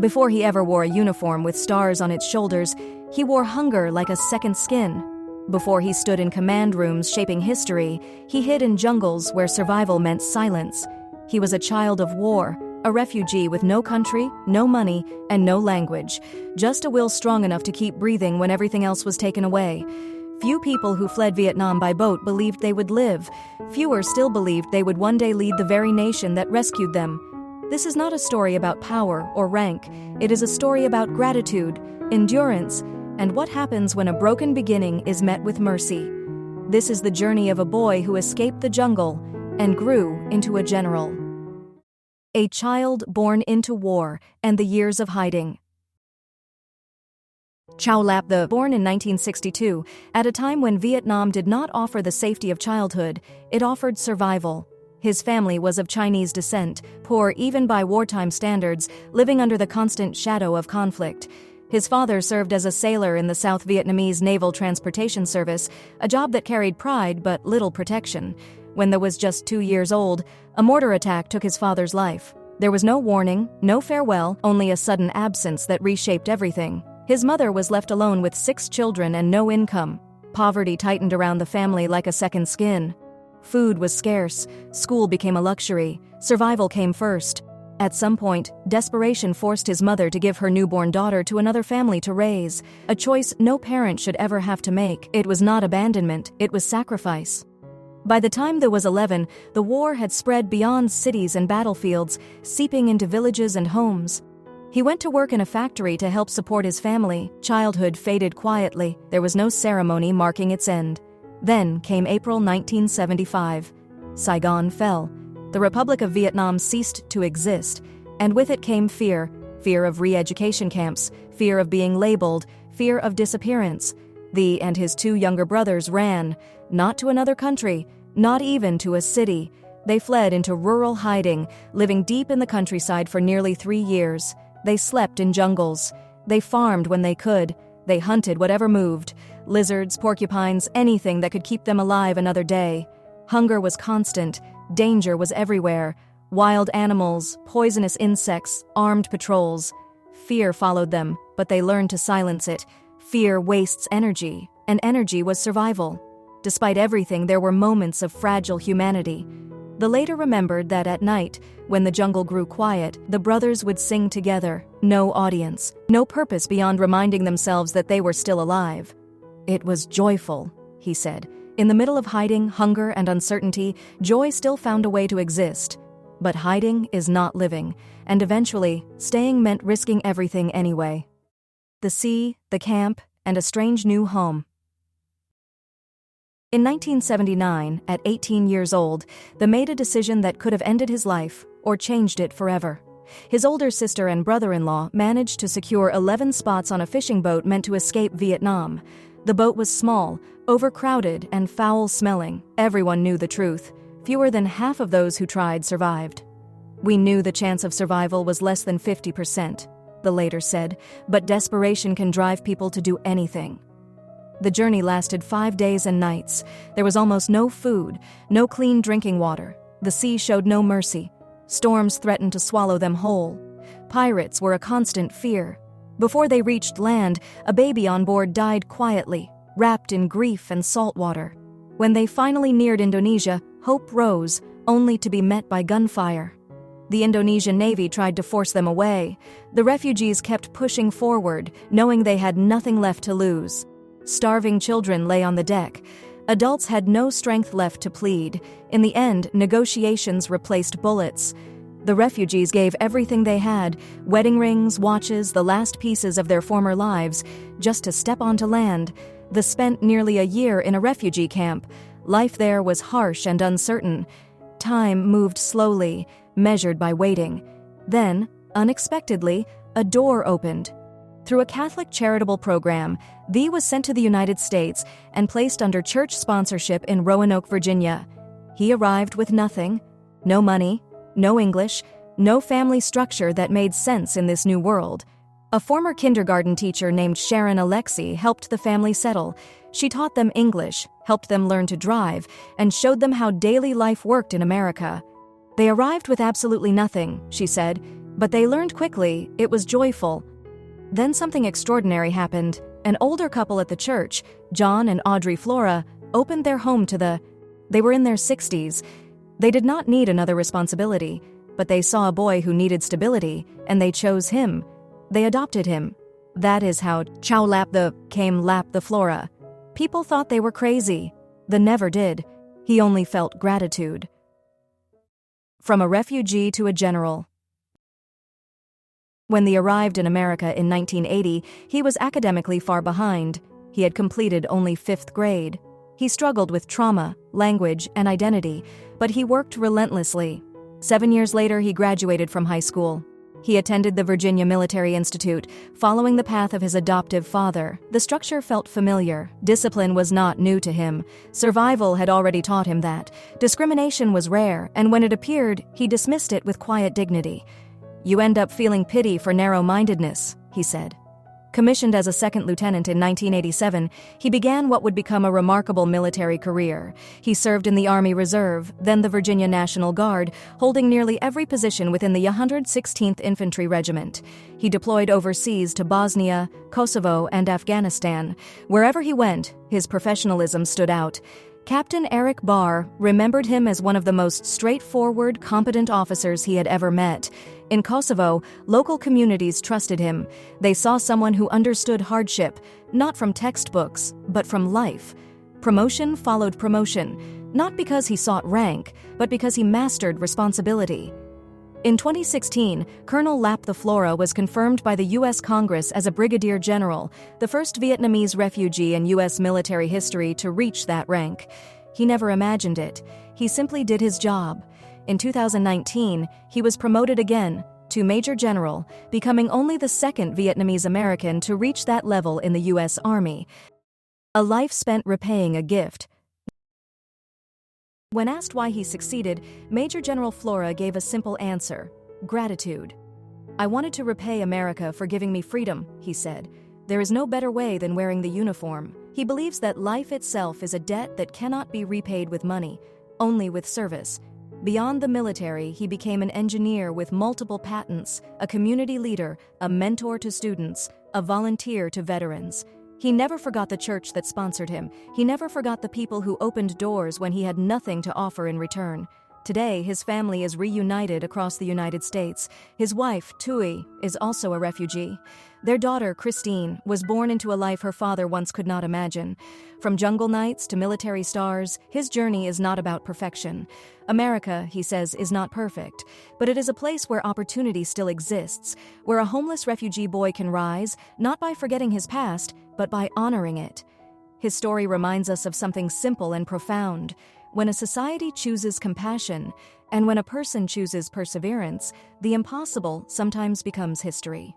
Before he ever wore a uniform with stars on its shoulders, he wore hunger like a second skin. Before he stood in command rooms shaping history, he hid in jungles where survival meant silence. He was a child of war, a refugee with no country, no money, and no language, just a will strong enough to keep breathing when everything else was taken away. Few people who fled Vietnam by boat believed they would live. Fewer still believed they would one day lead the very nation that rescued them. This is not a story about power or rank. It is a story about gratitude, endurance, and what happens when a broken beginning is met with mercy. This is the journey of a boy who escaped the jungle and grew into a general. A child born into war and the years of hiding. Chow Lap The, born in 1962, at a time when Vietnam did not offer the safety of childhood, it offered survival. His family was of Chinese descent, poor even by wartime standards, living under the constant shadow of conflict. His father served as a sailor in the South Vietnamese Naval Transportation Service, a job that carried pride but little protection. When he was just 2 years old, a mortar attack took his father's life. There was no warning, no farewell, only a sudden absence that reshaped everything. His mother was left alone with 6 children and no income. Poverty tightened around the family like a second skin. Food was scarce, school became a luxury, survival came first. At some point, desperation forced his mother to give her newborn daughter to another family to raise, a choice no parent should ever have to make. It was not abandonment, it was sacrifice. By the time he was 11, the war had spread beyond cities and battlefields, seeping into villages and homes. He went to work in a factory to help support his family. Childhood faded quietly. There was no ceremony marking its end. Then came April 1975. Saigon fell. The Republic of Vietnam ceased to exist, and with it came fear. Fear of re-education camps, fear of being labeled, fear of disappearance. He and his 2 younger brothers ran, not to another country, not even to a city. They fled into rural hiding, living deep in the countryside for nearly 3 years. They slept in jungles. They farmed when they could. They hunted whatever moved. Lizards, porcupines, anything that could keep them alive another day. Hunger was constant. Danger was everywhere. Wild animals, poisonous insects, armed patrols. Fear followed them, but they learned to silence it. Fear wastes energy, and energy was survival. Despite everything, there were moments of fragile humanity. The later remembered that at night, when the jungle grew quiet, the brothers would sing together. No audience, no purpose beyond reminding themselves that they were still alive. It was joyful, he said. In the middle of hiding, hunger, and uncertainty, joy still found a way to exist. But hiding is not living, and eventually, staying meant risking everything anyway. The sea, the camp, and a strange new home. In 1979, at 18 years old, he made a decision that could have ended his life or changed it forever. His older sister and brother-in-law managed to secure 11 spots on a fishing boat meant to escape Vietnam. The boat was small, overcrowded, and foul-smelling. Everyone knew the truth. Fewer than half of those who tried survived. We knew the chance of survival was less than 50%, the later said, but desperation can drive people to do anything. The journey lasted 5 days and nights. There was almost no food, no clean drinking water. The sea showed no mercy. Storms threatened to swallow them whole. Pirates were a constant fear. Before they reached land, a baby on board died quietly, wrapped in grief and salt water. When they finally neared Indonesia, hope rose, only to be met by gunfire. The Indonesian Navy tried to force them away. The refugees kept pushing forward, knowing they had nothing left to lose. Starving children lay on the deck. Adults had no strength left to plead. In the end, negotiations replaced bullets. The refugees gave everything they had, wedding rings, watches, the last pieces of their former lives, just to step onto land. They spent nearly a year in a refugee camp. Life there was harsh and uncertain. Time moved slowly, measured by waiting. Then, unexpectedly, a door opened. Through a Catholic charitable program, he was sent to the United States and placed under church sponsorship in Roanoke, Virginia. He arrived with nothing, no money, no English, no family structure that made sense in this new world. A former kindergarten teacher named Sharon Alexi helped the family settle. She taught them English, helped them learn to drive, and showed them how daily life worked in America. They arrived with absolutely nothing, she said. But they learned quickly it was joyful. Then something extraordinary happened. An older couple at the church, John and Audrey Flora, opened their home to They were in their 60s. They did not need another responsibility, but they saw a boy who needed stability, and they chose him. They adopted him. That is how Chow Lap came Lap the Flora. People thought they were crazy. The never did. He only felt gratitude. From a refugee to a general. When they arrived in America in 1980, he was academically far behind. He had completed only 5th grade. He struggled with trauma, language, and identity, but he worked relentlessly. 7 years later, he graduated from high school. He attended the Virginia Military Institute, following the path of his adoptive father. The structure felt familiar. Discipline was not new to him. Survival had already taught him that. Discrimination was rare, and when it appeared, he dismissed it with quiet dignity. "You end up feeling pity for narrow-mindedness," he said. Commissioned as a second lieutenant in 1987, he began what would become a remarkable military career. He served in the Army Reserve, then the Virginia National Guard, holding nearly every position within the 116th Infantry Regiment. He deployed overseas to Bosnia, Kosovo, and Afghanistan. Wherever he went, his professionalism stood out. Captain Eric Barr remembered him as one of the most straightforward, competent officers he had ever met. In Kosovo, local communities trusted him. They saw someone who understood hardship, not from textbooks, but from life. Promotion followed promotion, not because he sought rank, but because he mastered responsibility. In 2016, Colonel Lap the Flora was confirmed by the U.S. Congress as a brigadier general, the first Vietnamese refugee in U.S. military history to reach that rank. He never imagined it. He simply did his job. In 2019, he was promoted again to Major General, becoming only the second Vietnamese American to reach that level in the U.S. Army. A life spent repaying a gift. When asked why he succeeded, Major General Flora gave a simple answer: gratitude. "I wanted to repay America for giving me freedom," he said. "There is no better way than wearing the uniform." He believes that life itself is a debt that cannot be repaid with money, only with service. Beyond the military, he became an engineer with multiple patents, a community leader, a mentor to students, a volunteer to veterans. He never forgot the church that sponsored him. He never forgot the people who opened doors when he had nothing to offer in return. Today, his family is reunited across the United States. His wife, Tui, is also a refugee. Their daughter, Christine, was born into a life her father once could not imagine. From jungle nights to military stars, his journey is not about perfection. America, he says, is not perfect, but it is a place where opportunity still exists, where a homeless refugee boy can rise, not by forgetting his past, but by honoring it. His story reminds us of something simple and profound. When a society chooses compassion, and when a person chooses perseverance, the impossible sometimes becomes history.